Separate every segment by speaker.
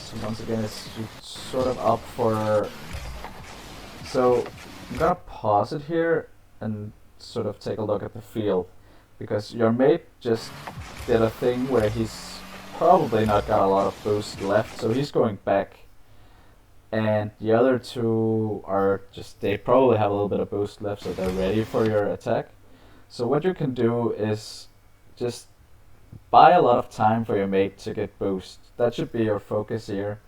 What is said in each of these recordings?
Speaker 1: So once again, it's sort of up for. So I'm gonna pause it here and sort of take a look at the field, because your mate just did a thing where he's probably not got a lot of boost left, so he's going back. And the other two are just, they probably have a little bit of boost left, so they're ready for your attack. So what you can do is just buy a lot of time for your mate to get boost. That should be your focus here.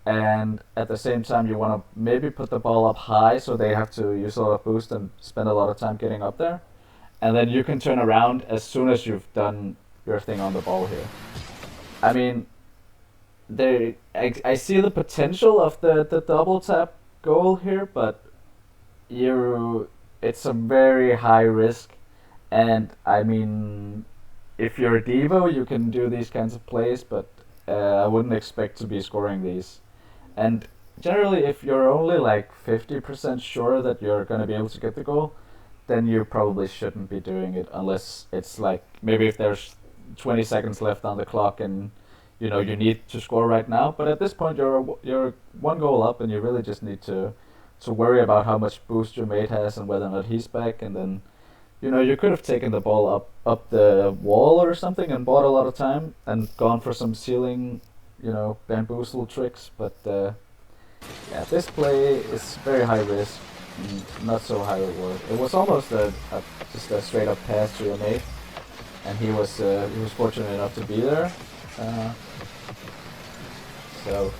Speaker 1: And at the same time, you want to maybe put the ball up high so they have to use a lot of boost and spend a lot of time getting up there. And then you can turn around as soon as you've done your thing on the ball here. I mean, I see the potential of the double tap goal here, but it's a very high risk. And I mean, if you're a Devo, you can do these kinds of plays, but I wouldn't expect to be scoring these. And generally, if you're only like 50% sure that you're going to be able to get the goal, then you probably shouldn't be doing it, unless it's like, maybe if there's 20 seconds left on the clock and you need to score right now. But at this point, you're one goal up, and you really just need to worry about how much boost your mate has and whether or not he's back. And then you could have taken the ball up the wall or something and bought a lot of time and gone for some ceiling, bamboozle tricks. But yeah, this play is very high risk, not so high reward. It was almost just a straight up pass to your mate, and he was fortunate enough to be there. So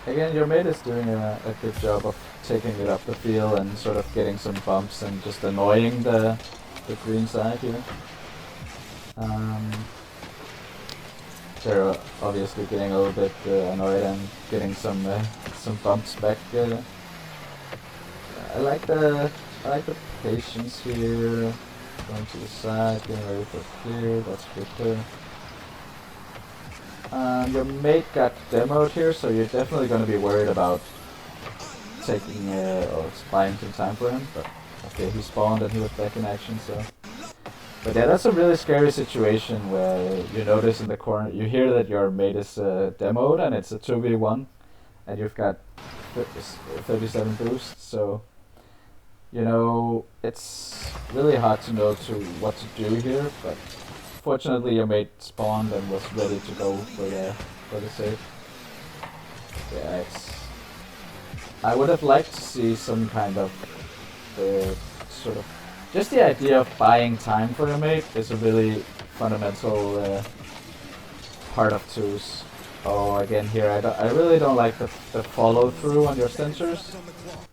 Speaker 1: again, your mate is doing a good job of taking it up the field and sort of getting some bumps and just annoying the green side here. They're obviously getting a little bit annoyed and getting some bumps back. I like the patience here. Going to the side, getting ready for clear. That's good clear. Your mate got demoed here, so you're definitely going to be worried about taking or buying some time for him. But okay, he spawned and he was back in action, so. But yeah, that's a really scary situation where you notice in the corner, you hear that your mate is demoed and it's a 2v1, and you've got 37 boost, so it's really hard to know what to do here. But fortunately, your mate spawned and was ready to go for the save. Yeah, I would have liked to see some kind of sort of. Just the idea of buying time for your mate is a really fundamental part of twos. Oh, again here, I really don't like the follow through on your sensors,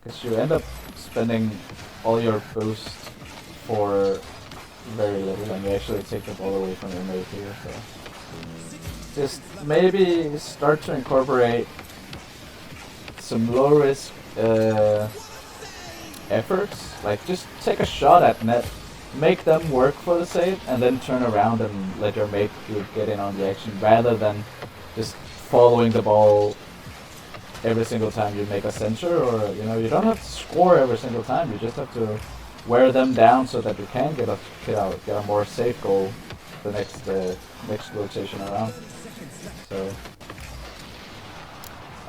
Speaker 1: because you end up spending all your boost for very little, and you actually take the ball away from your mate here. So just maybe start to incorporate some low risk efforts, like just take a shot at net, make them work for the save, and then turn around and let your mate get in on the action, rather than just following the ball every single time you make a sensor. Or you don't have to score every single time, you just have to wear them down so that you can get a more safe goal the next rotation around. So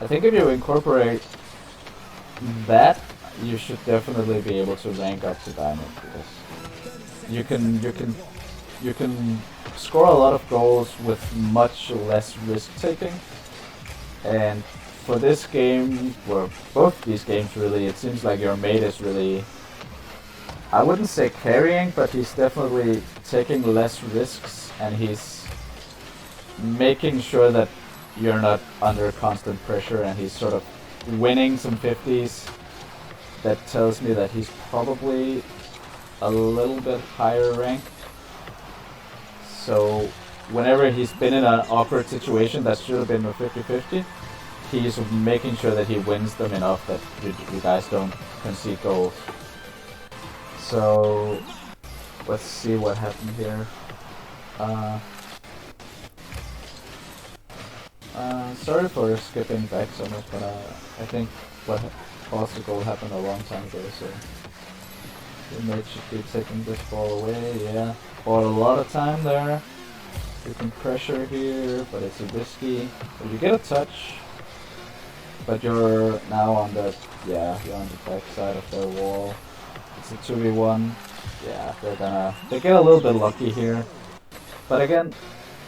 Speaker 1: I think if you incorporate that, you should definitely be able to rank up to diamond, because you can score a lot of goals with much less risk taking. And for this game, or both these games really, it seems like your mate is really, I wouldn't say carrying, but he's definitely taking less risks, and he's making sure that you're not under constant pressure, and he's sort of winning some 50s. That tells me that he's probably a little bit higher ranked. So whenever he's been in an awkward situation that should have been a 50-50, he's making sure that he wins them enough that you guys don't concede goals. So let's see what happened here. Sorry for skipping back so much, but I think what caused the goal happened a long time ago, so your mate should be taking this ball away. Yeah, bought a lot of time there. You can pressure here, but it's risky. But you get a touch, but you're now on the you're on the back side of their wall. It's a 2v1. Yeah, they get a little bit lucky here. But again,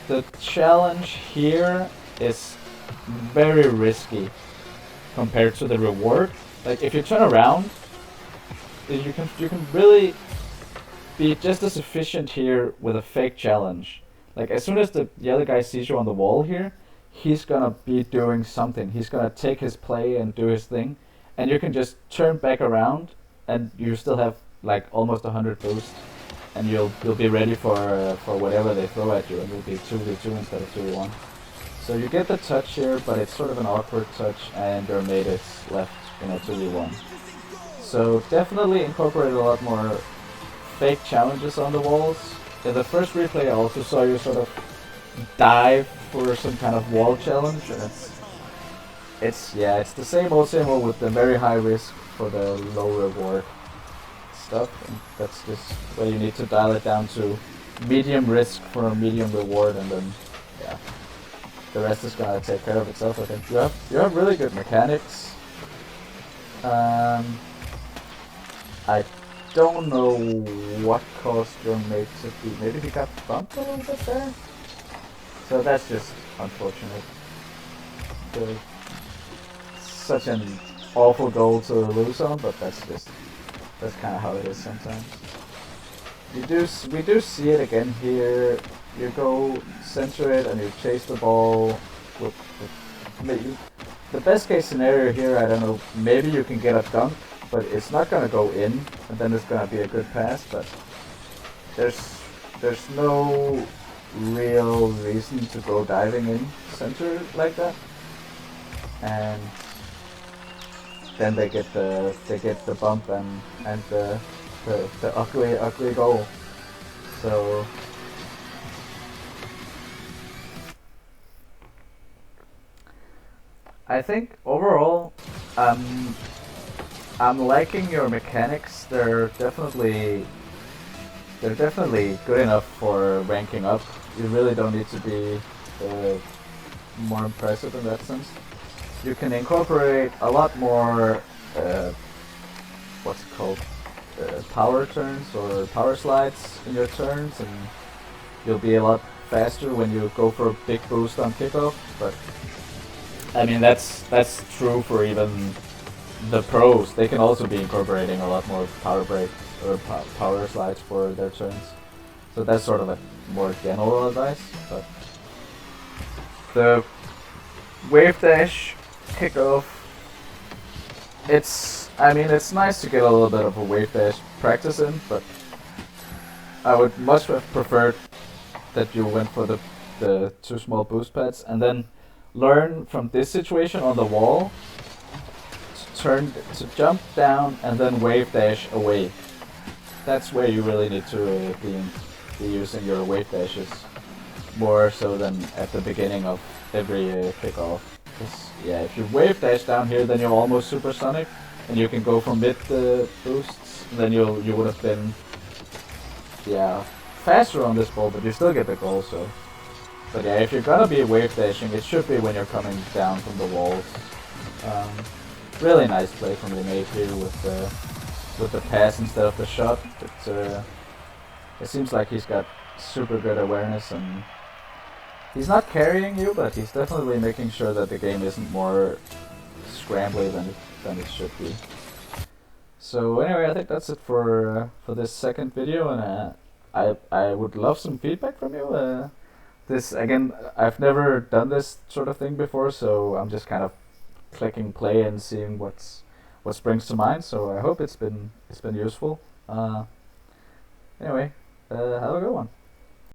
Speaker 1: the challenge here is very risky compared to the reward. Like if you turn around, you can really be just as efficient here with a fake challenge. Like as soon as the other guy sees you on the wall here, he's gonna be doing something. He's gonna take his play and do his thing, and you can just turn back around, and you still have like almost 100 boost, and you'll be ready for whatever they throw at you, and you'll be 2v2 instead of 2v1. So you get the touch here, but it's sort of an awkward touch, and your mate is left in a 2v1. So definitely incorporate a lot more fake challenges on the walls. In the first replay I also saw you sort of dive for some kind of wall challenge, and it's the same old with the very high risk for the low reward stuff, and that's just where you need to dial it down to medium risk for a medium reward, and then the rest is gonna take care of itself. I think you have really good mechanics. I don't know what caused your mate to be. Maybe he got bumped a little bit there. So that's just unfortunate. Such an awful goal to lose on, but that's kind of how it is sometimes. We do see it again here. You go center it and you chase the ball with maybe the best case scenario here. I don't know. Maybe you can get a dunk, but it's not gonna go in, and then it's gonna be a good pass. But there's no real reason to go diving in center like that, and then they get the bump and the ugly goal. So I think overall, I'm liking your mechanics. They're definitely good enough for ranking up. You really don't need to be more impressive in that sense. You can incorporate a lot more what's it called, power turns or power slides in your turns, and you'll be a lot faster when you go for a big boost on kickoff. But I mean that's true for even the pros. They can also be incorporating a lot more power breaks or power slides for their turns. So that's sort of a more general advice. But the wave dash kickoff, it's nice to get a little bit of a wave dash practice in, but I would much have preferred that you went for the two small boost pads and then learn from this situation on the wall to jump down and then wave dash away. That's where you really need to be using your wave dashes more so than at the beginning of every kickoff. If you wave dash down here, then you're almost supersonic, and you can go for mid boosts. Then you would have been faster on this ball, but you still get the goal. So, but if you're gonna be wave dashing, it should be when you're coming down from the walls. Really nice play from the mate here with the pass instead of the shot. It seems like he's got super good awareness, and he's not carrying you, but he's definitely making sure that the game isn't more scrambly than it should be. So anyway, I think that's it for this second video, and I would love some feedback from you. This again, I've never done this sort of thing before, so I'm just kind of clicking play and seeing what springs to mind. So I hope it's been useful. Anyway, have a good one.